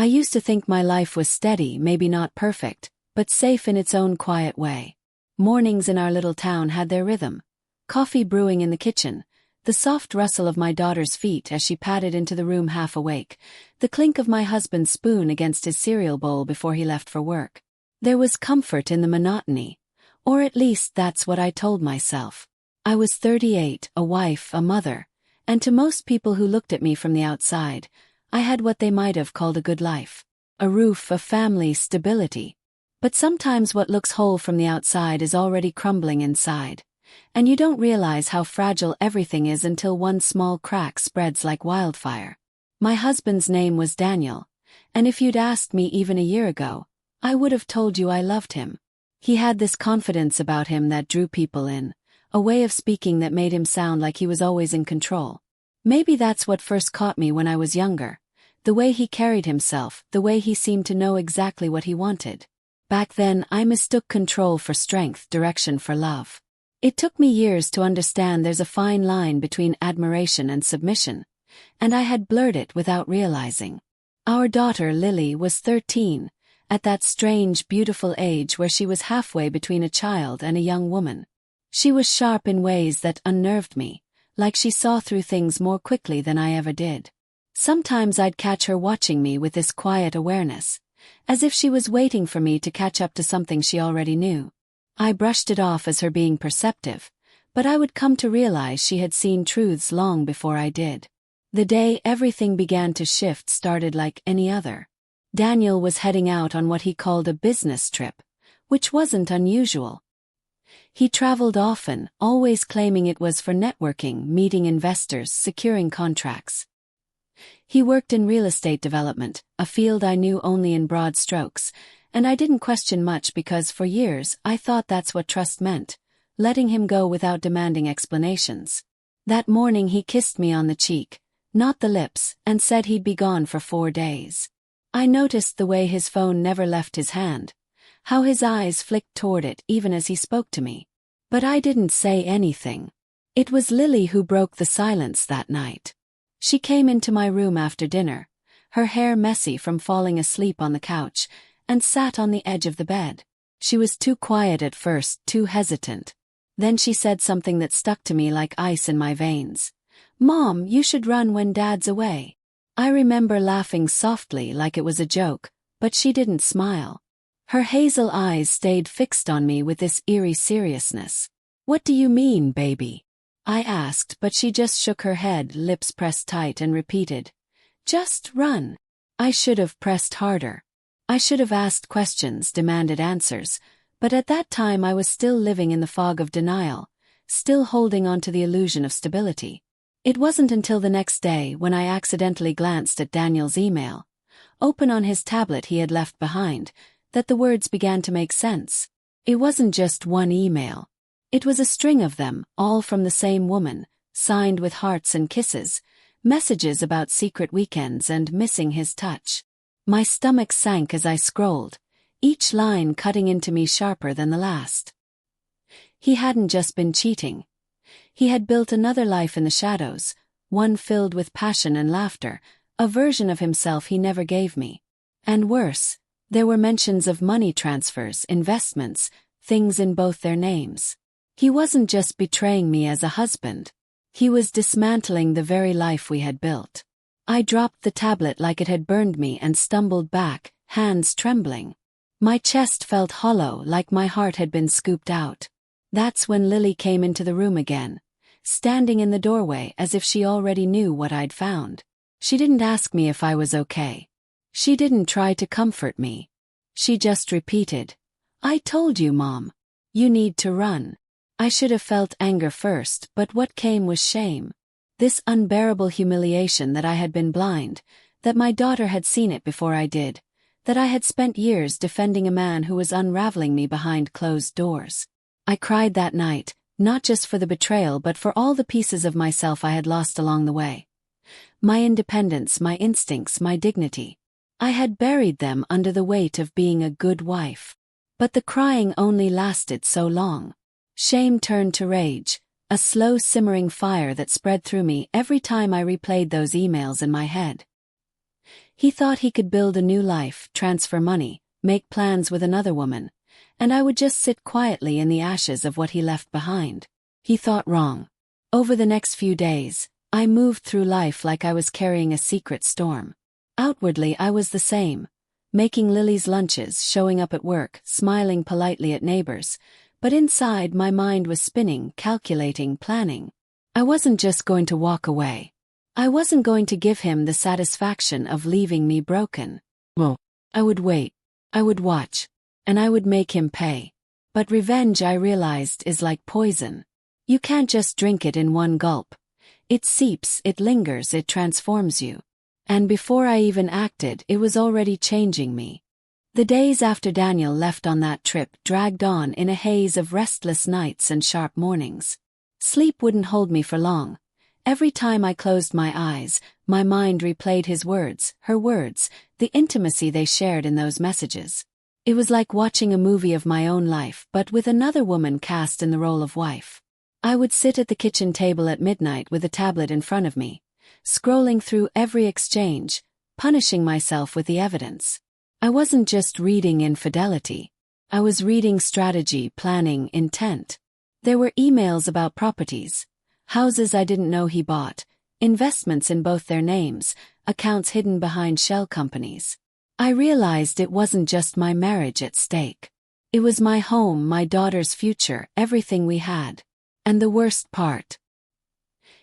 I used to think my life was steady, maybe not perfect, but safe in its own quiet way. Mornings in our little town had their rhythm. Coffee brewing in the kitchen, the soft rustle of my daughter's feet as she padded into the room half awake, the clink of my husband's spoon against his cereal bowl before he left for work. There was comfort in the monotony, or at least that's what I told myself. I was 38, a wife, a mother, and to most people who looked at me from the outside, I had what they might have called a good life. A roof, a family, stability. But sometimes what looks whole from the outside is already crumbling inside. And you don't realize how fragile everything is until one small crack spreads like wildfire. My husband's name was Daniel, and if you'd asked me even a year ago, I would have told you I loved him. He had this confidence about him that drew people in, a way of speaking that made him sound like he was always in control. Maybe that's what first caught me when I was younger. The way he carried himself, the way he seemed to know exactly what he wanted. Back then, I mistook control for strength, direction for love. It took me years to understand there's a fine line between admiration and submission, and I had blurred it without realizing. Our daughter, Lily, was 13, at that strange, beautiful age where she was halfway between a child and a young woman. She was sharp in ways that unnerved me, like she saw through things more quickly than I ever did. Sometimes I'd catch her watching me with this quiet awareness, as if she was waiting for me to catch up to something she already knew. I brushed it off as her being perceptive, but I would come to realize she had seen truths long before I did. The day everything began to shift started like any other. Daniel was heading out on what he called a business trip, which wasn't unusual. He traveled often, always claiming it was for networking, meeting investors, securing contracts. He worked in real estate development, a field I knew only in broad strokes, and I didn't question much because for years I thought that's what trust meant, letting him go without demanding explanations. That morning he kissed me on the cheek, not the lips, and said he'd be gone for 4 days. I noticed the way his phone never left his hand, how his eyes flicked toward it even as he spoke to me. But I didn't say anything. It was Lily who broke the silence that night. She came into my room after dinner, her hair messy from falling asleep on the couch, and sat on the edge of the bed. She was too quiet at first, too hesitant. Then she said something that stuck to me like ice in my veins. "Mom, you should run when Dad's away." I remember laughing softly like it was a joke, but she didn't smile. Her hazel eyes stayed fixed on me with this eerie seriousness. "What do you mean, baby?" I asked, but she just shook her head, lips pressed tight, and repeated, "Just run." I should have pressed harder. I should have asked questions, demanded answers, but at that time I was still living in the fog of denial, still holding on to the illusion of stability. It wasn't until the next day when I accidentally glanced at Daniel's email, open on his tablet he had left behind, that the words began to make sense. It wasn't just one email. It was a string of them, all from the same woman, signed with hearts and kisses, messages about secret weekends and missing his touch. My stomach sank as I scrolled, each line cutting into me sharper than the last. He hadn't just been cheating. He had built another life in the shadows, one filled with passion and laughter, a version of himself he never gave me. And worse, there were mentions of money transfers, investments, things in both their names. He wasn't just betraying me as a husband. He was dismantling the very life we had built. I dropped the tablet like it had burned me and stumbled back, hands trembling. My chest felt hollow, like my heart had been scooped out. That's when Lily came into the room again, standing in the doorway as if she already knew what I'd found. She didn't ask me if I was okay. She didn't try to comfort me. She just repeated, "I told you, Mom. You need to run." I should have felt anger first, but what came was shame. This unbearable humiliation that I had been blind, that my daughter had seen it before I did, that I had spent years defending a man who was unraveling me behind closed doors. I cried that night, not just for the betrayal but for all the pieces of myself I had lost along the way. My independence, my instincts, my dignity. I had buried them under the weight of being a good wife. But the crying only lasted so long. Shame turned to rage, a slow simmering fire that spread through me every time I replayed those emails in my head. He thought he could build a new life, transfer money, make plans with another woman, and I would just sit quietly in the ashes of what he left behind. He thought wrong. Over the next few days, I moved through life like I was carrying a secret storm. Outwardly I was the same, making Lily's lunches, showing up at work, smiling politely at neighbors, but inside my mind was spinning, calculating, planning. I wasn't just going to walk away. I wasn't going to give him the satisfaction of leaving me broken. Well, I would wait. I would watch. And I would make him pay. But revenge, I realized, is like poison. You can't just drink it in one gulp. It seeps, it lingers, it transforms you. And before I even acted, it was already changing me. The days after Daniel left on that trip dragged on in a haze of restless nights and sharp mornings. Sleep wouldn't hold me for long. Every time I closed my eyes, my mind replayed his words, her words, the intimacy they shared in those messages. It was like watching a movie of my own life, but with another woman cast in the role of wife. I would sit at the kitchen table at midnight with a tablet in front of me, scrolling through every exchange, punishing myself with the evidence. I wasn't just reading infidelity. I was reading strategy, planning, intent. There were emails about properties, houses I didn't know he bought, investments in both their names, accounts hidden behind shell companies. I realized it wasn't just my marriage at stake. It was my home, my daughter's future, everything we had. And the worst part,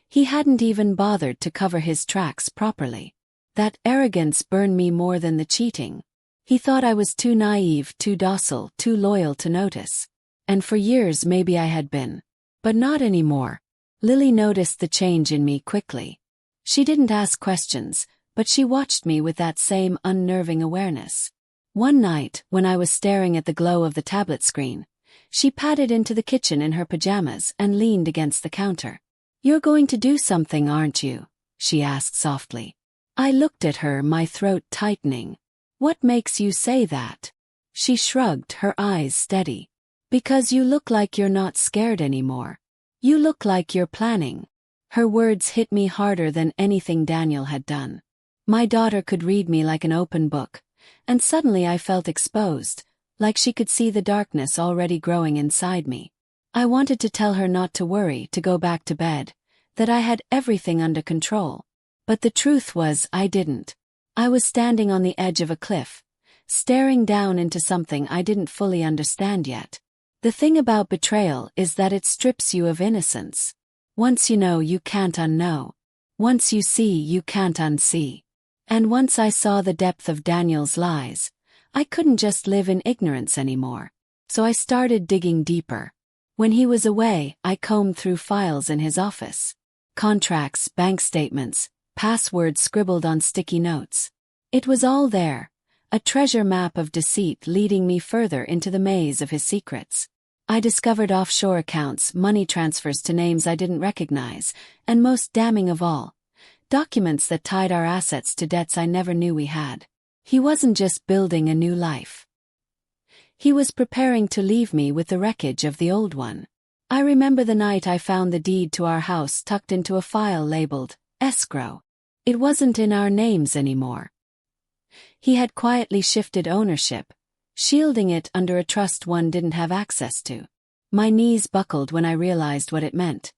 he hadn't even bothered to cover his tracks properly. That arrogance burned me more than the cheating. He thought I was too naive, too docile, too loyal to notice. And for years maybe I had been. But not anymore. Lily noticed the change in me quickly. She didn't ask questions, but she watched me with that same unnerving awareness. One night, when I was staring at the glow of the tablet screen, she padded into the kitchen in her pajamas and leaned against the counter. "You're going to do something, aren't you?" she asked softly. I looked at her, my throat tightening. "What makes you say that?" She shrugged, her eyes steady. "Because you look like you're not scared anymore. You look like you're planning." Her words hit me harder than anything Daniel had done. My daughter could read me like an open book, and suddenly I felt exposed, like she could see the darkness already growing inside me. I wanted to tell her not to worry, to go back to bed, that I had everything under control. But the truth was, I didn't. I was standing on the edge of a cliff, staring down into something I didn't fully understand yet. The thing about betrayal is that it strips you of innocence. Once you know, you can't unknow. Once you see, you can't unsee. And once I saw the depth of Daniel's lies, I couldn't just live in ignorance anymore. So I started digging deeper. When he was away, I combed through files in his office. Contracts, bank statements, passwords scribbled on sticky notes. It was all there, a treasure map of deceit leading me further into the maze of his secrets. I discovered offshore accounts, money transfers to names I didn't recognize, and most damning of all, documents that tied our assets to debts I never knew we had. He wasn't just building a new life. He was preparing to leave me with the wreckage of the old one. I remember the night I found the deed to our house tucked into a file labeled escrow. It wasn't in our names anymore. He had quietly shifted ownership, shielding it under a trust one didn't have access to. My knees buckled when I realized what it meant.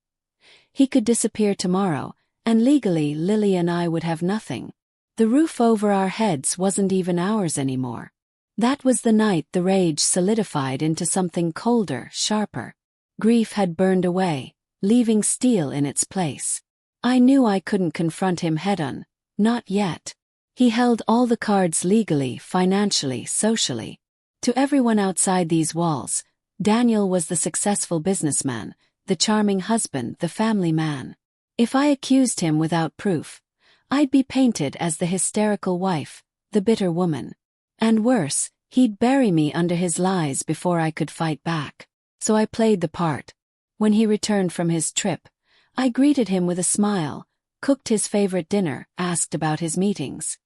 He could disappear tomorrow, and legally Lily and I would have nothing. The roof over our heads wasn't even ours anymore. That was the night the rage solidified into something colder, sharper. Grief had burned away, leaving steel in its place. I knew I couldn't confront him head-on, not yet. He held all the cards legally, financially, socially. To everyone outside these walls, Daniel was the successful businessman, the charming husband, the family man. If I accused him without proof, I'd be painted as the hysterical wife, the bitter woman. And worse, he'd bury me under his lies before I could fight back. So I played the part. When he returned from his trip, I greeted him with a smile, cooked his favorite dinner, asked about his meetings.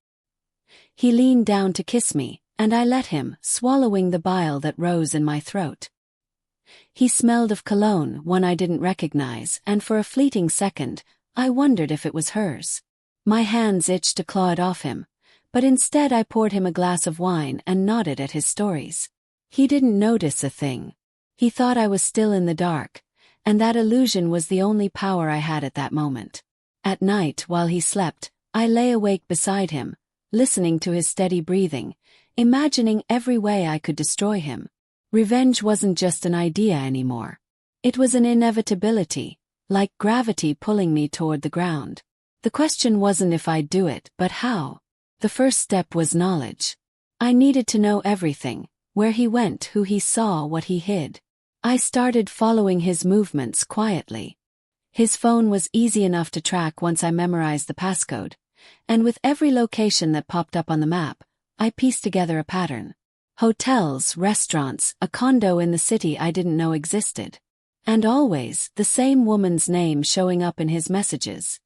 He leaned down to kiss me, and I let him, swallowing the bile that rose in my throat. He smelled of cologne, one I didn't recognize, and for a fleeting second, I wondered if it was hers. My hands itched to claw it off him, But instead I poured him a glass of wine and nodded at his stories. He didn't notice a thing. He thought I was still in the dark, and that illusion was the only power I had at that moment. At night, while he slept, I lay awake beside him, listening to his steady breathing, imagining every way I could destroy him. Revenge wasn't just an idea anymore. It was an inevitability, like gravity pulling me toward the ground. The question wasn't if I'd do it, but how. The first step was knowledge. I needed to know everything, where he went, who he saw, what he hid. I started following his movements quietly. His phone was easy enough to track once I memorized the passcode, and with every location that popped up on the map, I pieced together a pattern. Hotels, restaurants, a condo in the city I didn't know existed. And always, the same woman's name showing up in his messages.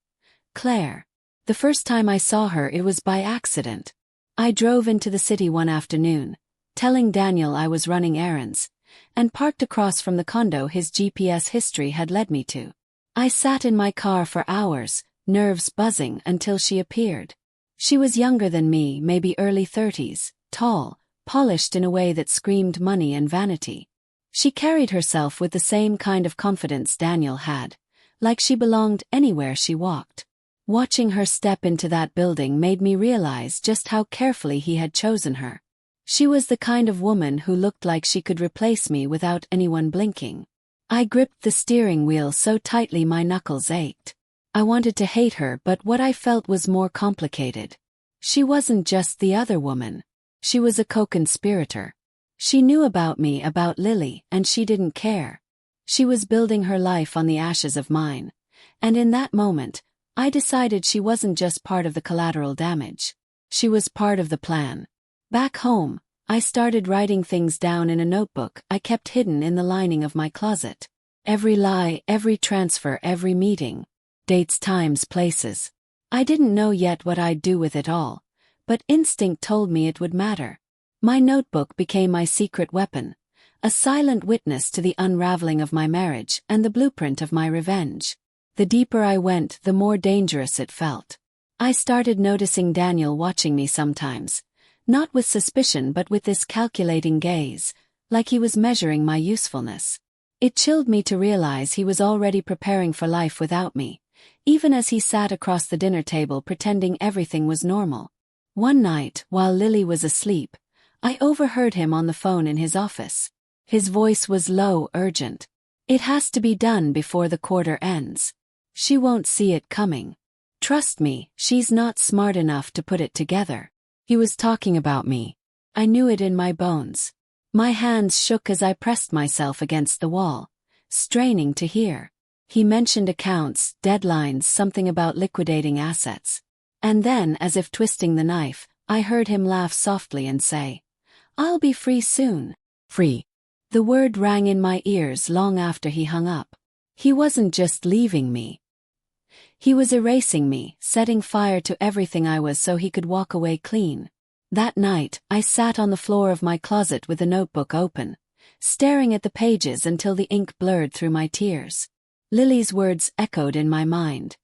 Claire. The first time I saw her, it was by accident. I drove into the city one afternoon, telling Daniel I was running errands, and parked across from the condo his GPS history had led me to. I sat in my car for hours, nerves buzzing, until she appeared. She was younger than me, maybe early 30s, tall, polished in a way that screamed money and vanity. She carried herself with the same kind of confidence Daniel had, like she belonged anywhere she walked. Watching her step into that building made me realize just how carefully he had chosen her. She was the kind of woman who looked like she could replace me without anyone blinking. I gripped the steering wheel so tightly my knuckles ached. I wanted to hate her, but what I felt was more complicated. She wasn't just the other woman. She was a co-conspirator. She knew about me, about Lily, and she didn't care. She was building her life on the ashes of mine. And in that moment, I decided she wasn't just part of the collateral damage. She was part of the plan. Back home, I started writing things down in a notebook I kept hidden in the lining of my closet. Every lie, every transfer, every meeting. Dates, times, places. I didn't know yet what I'd do with it all, but instinct told me it would matter. My notebook became my secret weapon, a silent witness to the unraveling of my marriage and the blueprint of my revenge. The deeper I went, the more dangerous it felt. I started noticing Daniel watching me sometimes, not with suspicion but with this calculating gaze, like he was measuring my usefulness. It chilled me to realize he was already preparing for life without me, even as he sat across the dinner table pretending everything was normal. One night, while Lily was asleep, I overheard him on the phone in his office. His voice was low, urgent. "It has to be done before the quarter ends. She won't see it coming. Trust me, she's not smart enough to put it together." He was talking about me. I knew it in my bones. My hands shook as I pressed myself against the wall, straining to hear. He mentioned accounts, deadlines, something about liquidating assets. And then, as if twisting the knife, I heard him laugh softly and say, "I'll be free soon." Free. The word rang in my ears long after he hung up. He wasn't just leaving me. He was erasing me, setting fire to everything I was so he could walk away clean. That night, I sat on the floor of my closet with the notebook open, staring at the pages until the ink blurred through my tears. Lily's words echoed in my mind.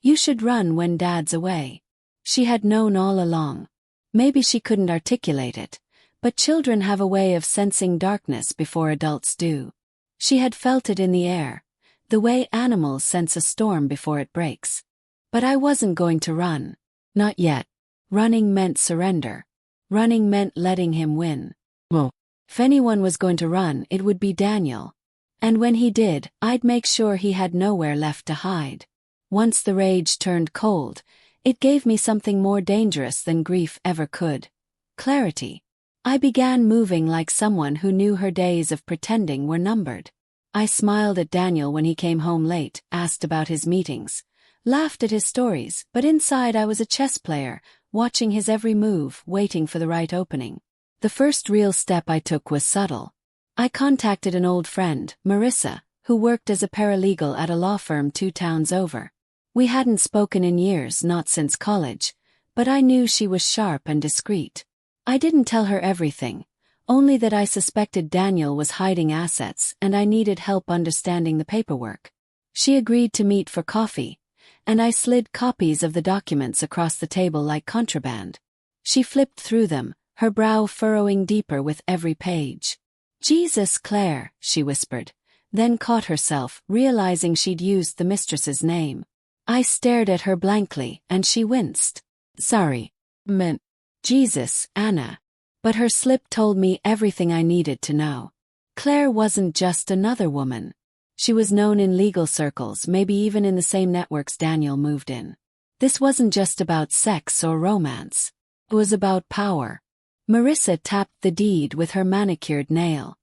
"You should run when Dad's away." She had known all along. Maybe she couldn't articulate it, but children have a way of sensing darkness before adults do. She had felt it in the air, the way animals sense a storm before it breaks. But I wasn't going to run. Not yet. Running meant surrender. Running meant letting him win. Well, if anyone was going to run, it would be Daniel. And when he did, I'd make sure he had nowhere left to hide. Once the rage turned cold, it gave me something more dangerous than grief ever could. Clarity. I began moving like someone who knew her days of pretending were numbered. I smiled at Daniel when he came home late, asked about his meetings, laughed at his stories, but inside I was a chess player, watching his every move, waiting for the right opening. The first real step I took was subtle. I contacted an old friend, Marissa, who worked as a paralegal at a law firm 2 towns over. We hadn't spoken in years, not since college, but I knew she was sharp and discreet. I didn't tell her everything, only that I suspected Daniel was hiding assets and I needed help understanding the paperwork. She agreed to meet for coffee, and I slid copies of the documents across the table like contraband. She flipped through them, her brow furrowing deeper with every page. "Jesus, Claire," she whispered, then caught herself, realizing she'd used the mistress's name. I stared at her blankly, and she winced. "Sorry. Meant Jesus, Anna." But her slip told me everything I needed to know. Claire wasn't just another woman. She was known in legal circles, maybe even in the same networks Daniel moved in. This wasn't just about sex or romance. It was about power. Marissa tapped the deed with her manicured nail.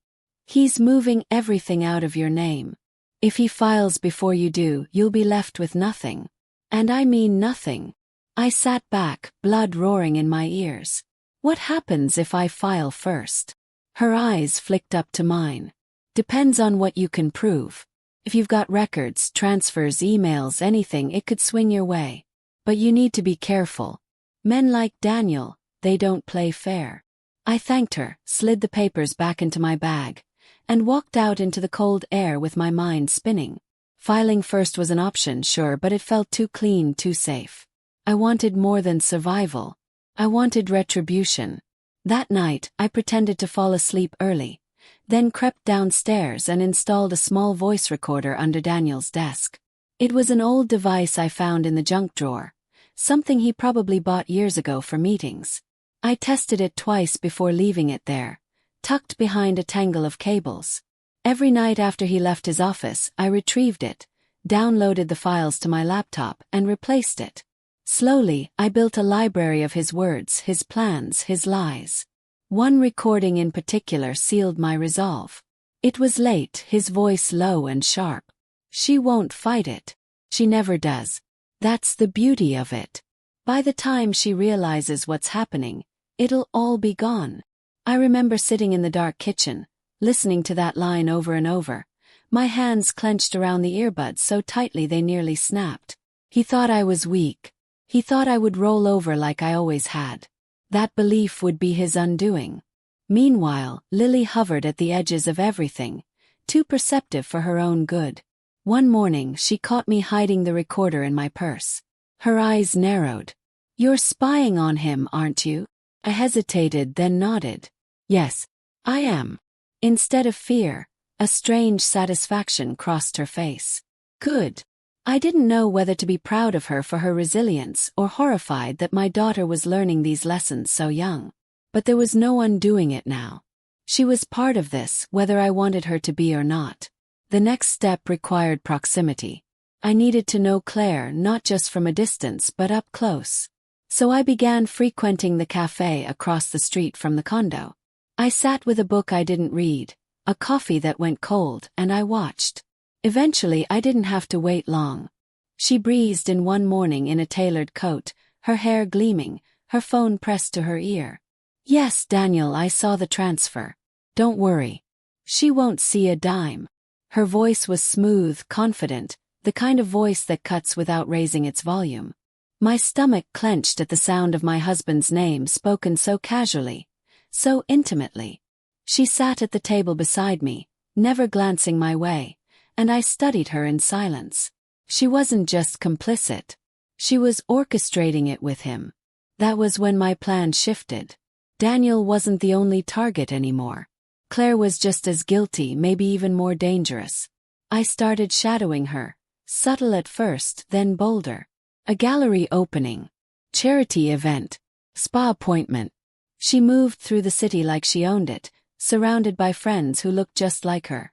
"He's moving everything out of your name. If he files before you do, you'll be left with nothing. And I mean nothing." I sat back, blood roaring in my ears. "What happens if I file first?" Her eyes flicked up to mine. "Depends on what you can prove. If you've got records, transfers, emails, anything, it could swing your way. But you need to be careful. Men like Daniel, they don't play fair." I thanked her, slid the papers back into my bag, and walked out into the cold air with my mind spinning. Filing first was an option, sure, but it felt too clean, too safe. I wanted more than survival. I wanted retribution. That night, I pretended to fall asleep early, then crept downstairs and installed a small voice recorder under Daniel's desk. It was an old device I found in the junk drawer, something he probably bought years ago for meetings. I tested it twice before leaving it there, tucked behind a tangle of cables. Every night after he left his office, I retrieved it, downloaded the files to my laptop, and replaced it. Slowly, I built a library of his words, his plans, his lies. One recording in particular sealed my resolve. It was late, his voice low and sharp. "She won't fight it. She never does. That's the beauty of it. By the time she realizes what's happening, it'll all be gone." I remember sitting in the dark kitchen, listening to that line over and over, my hands clenched around the earbuds so tightly they nearly snapped. He thought I was weak. He thought I would roll over like I always had. That belief would be his undoing. Meanwhile, Lily hovered at the edges of everything, too perceptive for her own good. One morning, she caught me hiding the recorder in my purse. Her eyes narrowed. "You're spying on him, aren't you?" I hesitated, then nodded. "Yes, I am." Instead of fear, a strange satisfaction crossed her face. "Good." I didn't know whether to be proud of her for her resilience or horrified that my daughter was learning these lessons so young. But there was no undoing it now. She was part of this, whether I wanted her to be or not. The next step required proximity. I needed to know Claire not just from a distance but up close. So I began frequenting the cafe across the street from the condo. I sat with a book I didn't read, a coffee that went cold, and I watched. Eventually, I didn't have to wait long. She breezed in one morning in a tailored coat, her hair gleaming, her phone pressed to her ear. "Yes, Daniel, I saw the transfer. Don't worry. She won't see a dime." Her voice was smooth, confident, the kind of voice that cuts without raising its volume. My stomach clenched at the sound of my husband's name spoken so casually, so intimately. She sat at the table beside me, never glancing my way, and I studied her in silence. She wasn't just complicit. She was orchestrating it with him. That was when my plan shifted. Daniel wasn't the only target anymore. Claire was just as guilty, maybe even more dangerous. I started shadowing her, subtle at first, then bolder. A gallery opening, charity event, spa appointment. She moved through the city like she owned it, surrounded by friends who looked just like her.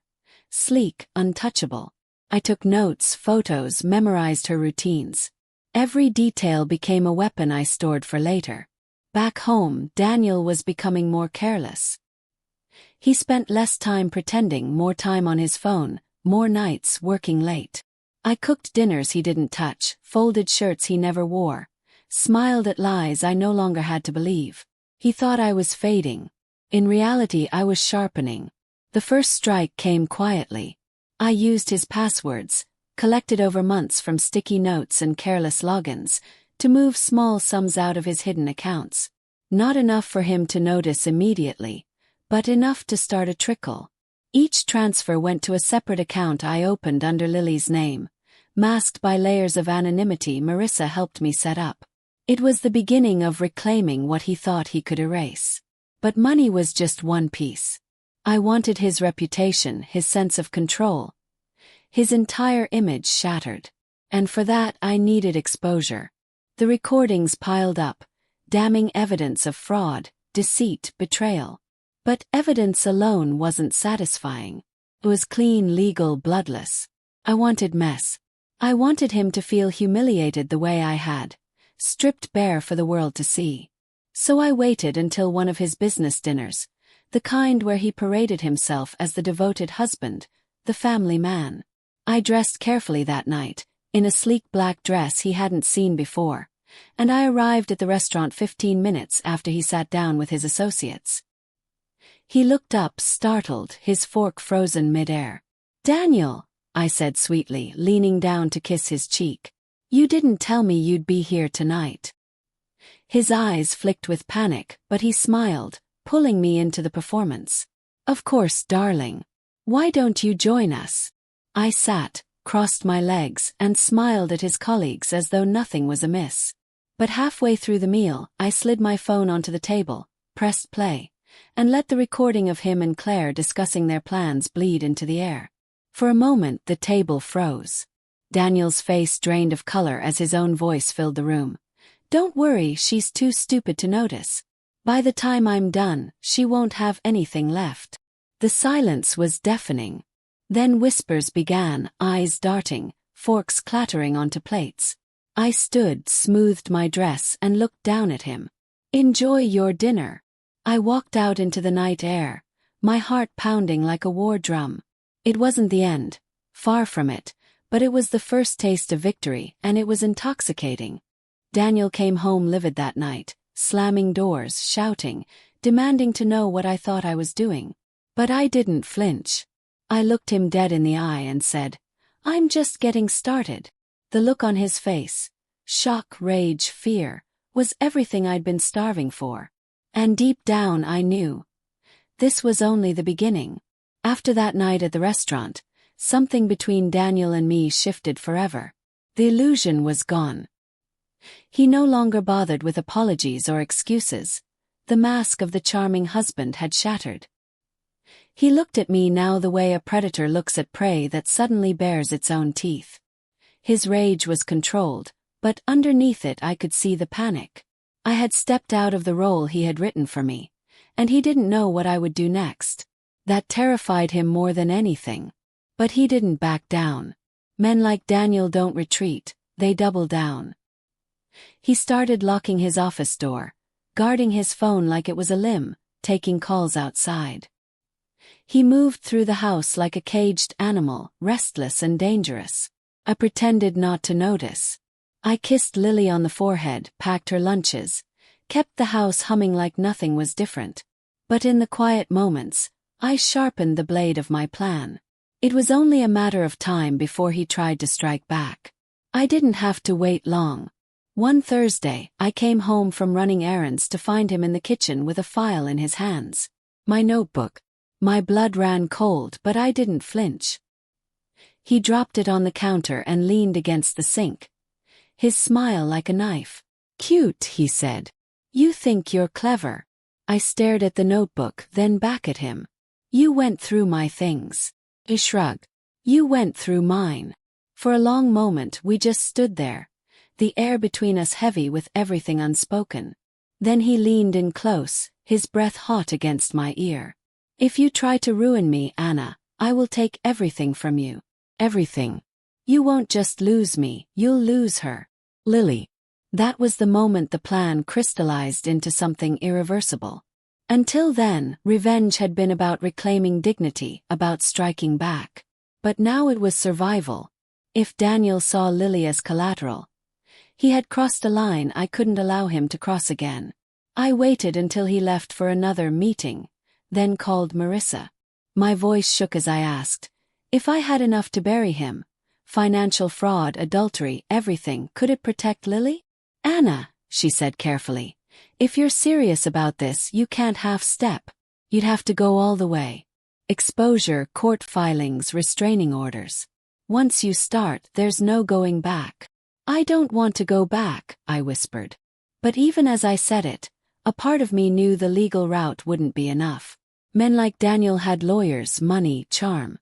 Sleek, untouchable. I took notes, photos, memorized her routines. Every detail became a weapon I stored for later. Back home, Daniel was becoming more careless. He spent less time pretending, more time on his phone, more nights working late. I cooked dinners he didn't touch, folded shirts he never wore, smiled at lies I no longer had to believe. He thought I was fading. In reality, I was sharpening. The first strike came quietly. I used his passwords, collected over months from sticky notes and careless logins, to move small sums out of his hidden accounts. Not enough for him to notice immediately, but enough to start a trickle. Each transfer went to a separate account I opened under Lily's name, masked by layers of anonymity Marissa helped me set up. It was the beginning of reclaiming what he thought he could erase. But money was just one piece. I wanted his reputation, his sense of control. His entire image shattered. And for that I needed exposure. The recordings piled up, damning evidence of fraud, deceit, betrayal. But evidence alone wasn't satisfying. It was clean, legal, bloodless. I wanted mess. I wanted him to feel humiliated the way I had, stripped bare for the world to see. So I waited until one of his business dinners, the kind where he paraded himself as the devoted husband, the family man. I dressed carefully that night, in a sleek black dress he hadn't seen before, and I arrived at the restaurant 15 minutes after he sat down with his associates. He looked up, startled, his fork frozen mid-air. "Daniel," I said sweetly, leaning down to kiss his cheek. "You didn't tell me you'd be here tonight." His eyes flicked with panic, but he smiled, pulling me into the performance. "Of course, darling. Why don't you join us?" I sat, crossed my legs, and smiled at his colleagues as though nothing was amiss. But halfway through the meal, I slid my phone onto the table, pressed play, and let the recording of him and Claire discussing their plans bleed into the air. For a moment the table froze. Daniel's face drained of color as his own voice filled the room. "Don't worry, she's too stupid to notice. By the time I'm done, she won't have anything left." The silence was deafening. Then whispers began, eyes darting, forks clattering onto plates. I stood, smoothed my dress, and looked down at him. "Enjoy your dinner." I walked out into the night air, my heart pounding like a war drum. It wasn't the end, far from it, but it was the first taste of victory, and it was intoxicating. Daniel came home livid that night, slamming doors, shouting, demanding to know what I thought I was doing. But I didn't flinch. I looked him dead in the eye and said, "I'm just getting started." The look on his face, shock, rage, fear, was everything I'd been starving for. And deep down I knew. This was only the beginning. After that night at the restaurant, something between Daniel and me shifted forever. The illusion was gone. He no longer bothered with apologies or excuses. The mask of the charming husband had shattered. He looked at me now the way a predator looks at prey that suddenly bares its own teeth. His rage was controlled, but underneath it I could see the panic. I had stepped out of the role he had written for me, and he didn't know what I would do next. That terrified him more than anything. But he didn't back down. Men like Daniel don't retreat, they double down. He started locking his office door, guarding his phone like it was a limb, taking calls outside. He moved through the house like a caged animal, restless and dangerous. I pretended not to notice. I kissed Lily on the forehead, packed her lunches, kept the house humming like nothing was different. But in the quiet moments, I sharpened the blade of my plan. It was only a matter of time before he tried to strike back. I didn't have to wait long. One Thursday, I came home from running errands to find him in the kitchen with a file in his hands. My notebook. My blood ran cold, but I didn't flinch. He dropped it on the counter and leaned against the sink, his smile like a knife. "Cute," he said. "You think you're clever." I stared at the notebook, then back at him. "You went through my things." He shrugged. "You went through mine." For a long moment we just stood there, the air between us heavy with everything unspoken. Then he leaned in close, his breath hot against my ear. "If you try to ruin me, Anna, I will take everything from you. Everything. You won't just lose me, you'll lose her. Lily." That was the moment the plan crystallized into something irreversible. Until then, revenge had been about reclaiming dignity, about striking back. But now it was survival. If Daniel saw Lily as collateral, he had crossed a line I couldn't allow him to cross again. I waited until he left for another meeting, then called Marissa. My voice shook as I asked, if I had enough to bury him, financial fraud, adultery, everything, could it protect Lily? "Anna," she said carefully, "if you're serious about this, you can't half-step. You'd have to go all the way. Exposure, court filings, restraining orders. Once you start, there's no going back." "I don't want to go back," I whispered. But even as I said it, a part of me knew the legal route wouldn't be enough. Men like Daniel had lawyers, money, charm.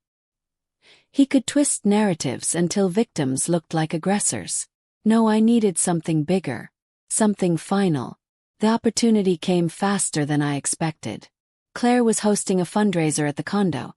He could twist narratives until victims looked like aggressors. No, I needed something bigger. Something final. The opportunity came faster than I expected. Claire was hosting a fundraiser at the condo.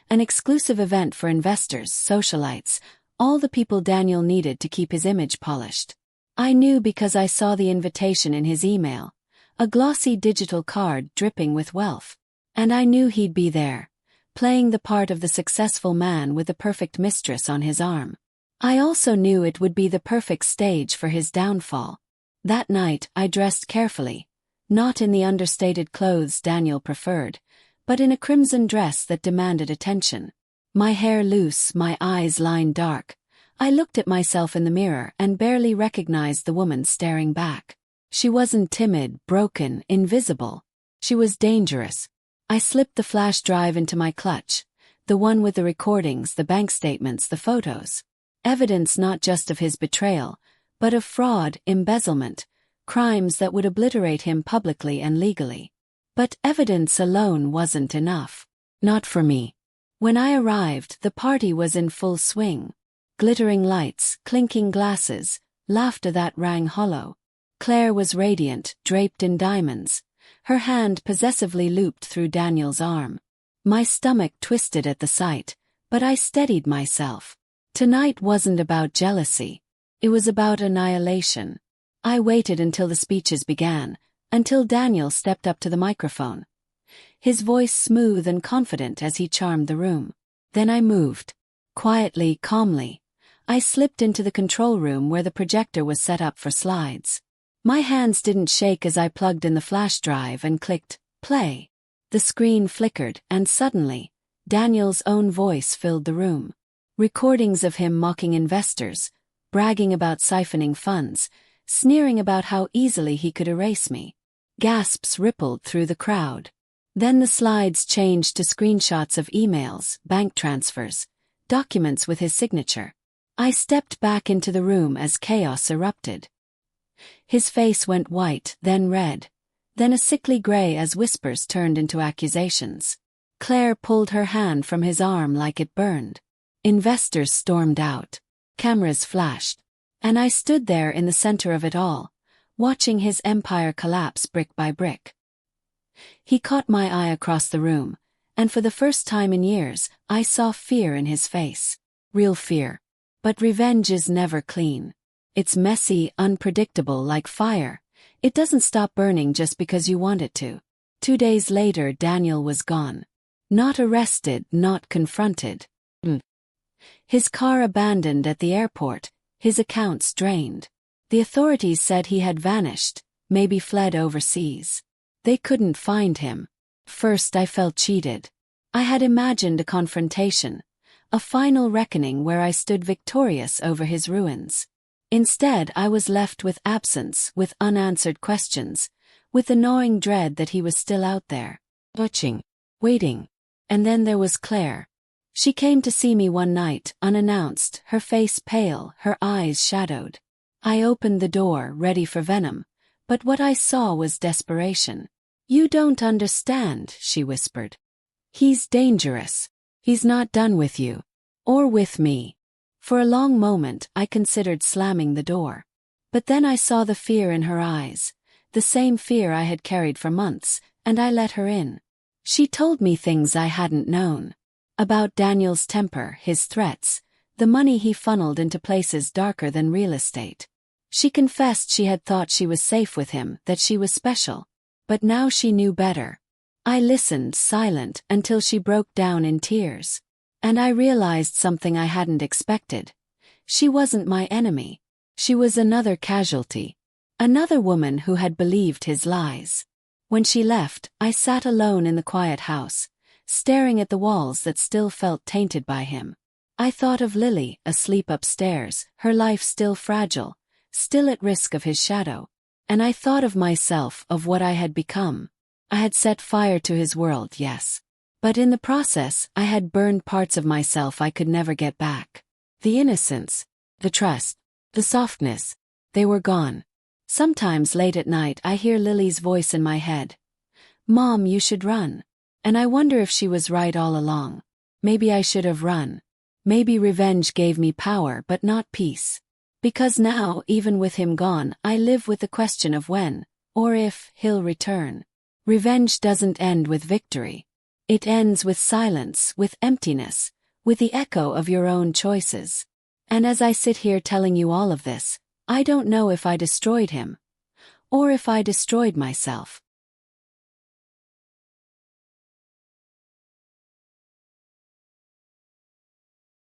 An exclusive event for investors, socialites, all the people Daniel needed to keep his image polished. I knew because I saw the invitation in his email, a glossy digital card dripping with wealth. And I knew he'd be there, playing the part of the successful man with the perfect mistress on his arm. I also knew it would be the perfect stage for his downfall. That night I dressed carefully, not in the understated clothes Daniel preferred, but in a crimson dress that demanded attention. My hair loose, my eyes lined dark. I looked at myself in the mirror and barely recognized the woman staring back. She wasn't timid, broken, invisible. She was dangerous. I slipped the flash drive into my clutch, the one with the recordings, the bank statements, the photos. Evidence not just of his betrayal, but of fraud, embezzlement, crimes that would obliterate him publicly and legally. But evidence alone wasn't enough. Not for me. When I arrived, the party was in full swing. Glittering lights, clinking glasses, laughter that rang hollow. Claire was radiant, draped in diamonds, her hand possessively looped through Daniel's arm. My stomach twisted at the sight, but I steadied myself. Tonight wasn't about jealousy. It was about annihilation. I waited until the speeches began, until Daniel stepped up to the microphone. His voice smooth and confident as he charmed the room. Then I moved. Quietly, calmly. I slipped into the control room where the projector was set up for slides. My hands didn't shake as I plugged in the flash drive and clicked play. The screen flickered, and suddenly, Daniel's own voice filled the room. Recordings of him mocking investors, bragging about siphoning funds, sneering about how easily he could erase me. Gasps rippled through the crowd. Then the slides changed to screenshots of emails, bank transfers, documents with his signature. I stepped back into the room as chaos erupted. His face went white, then red, then a sickly gray as whispers turned into accusations. Claire pulled her hand from his arm like it burned. Investors stormed out. Cameras flashed. And I stood there in the center of it all, watching his empire collapse brick by brick. He caught my eye across the room, and for the first time in years, I saw fear in his face. Real fear. But revenge is never clean. It's messy, unpredictable like fire. It doesn't stop burning just because you want it to. 2 days later, Daniel was gone. Not arrested, not confronted. His car abandoned at the airport, his accounts drained. The authorities said he had vanished, maybe fled overseas. They couldn't find him. First I felt cheated. I had imagined a confrontation, a final reckoning where I stood victorious over his ruins. Instead, I was left with absence, with unanswered questions, with the gnawing dread that he was still out there, watching, waiting. And then there was Claire. She came to see me one night, unannounced, her face pale, her eyes shadowed. I opened the door, ready for venom, but what I saw was desperation. "You don't understand," she whispered. "He's dangerous. He's not done with you. Or with me." For a long moment, I considered slamming the door. But then I saw the fear in her eyes, the same fear I had carried for months, and I let her in. She told me things I hadn't known. About Daniel's temper, his threats, the money he funneled into places darker than real estate. She confessed she had thought she was safe with him, that she was special. But now she knew better. I listened, silent, until she broke down in tears. And I realized something I hadn't expected. She wasn't my enemy. She was another casualty. Another woman who had believed his lies. When she left, I sat alone in the quiet house, staring at the walls that still felt tainted by him. I thought of Lily, asleep upstairs, her life still fragile, still at risk of his shadow. And I thought of myself, of what I had become. I had set fire to his world, yes. But in the process, I had burned parts of myself I could never get back. The innocence, the trust, the softness, they were gone. Sometimes late at night I hear Lily's voice in my head. Mom, you should run. And I wonder if she was right all along. Maybe I should have run. Maybe revenge gave me power but not peace. Because now, even with him gone, I live with the question of when, or if, he'll return. Revenge doesn't end with victory. It ends with silence, with emptiness, with the echo of your own choices. And as I sit here telling you all of this, I don't know if I destroyed him, or if I destroyed myself.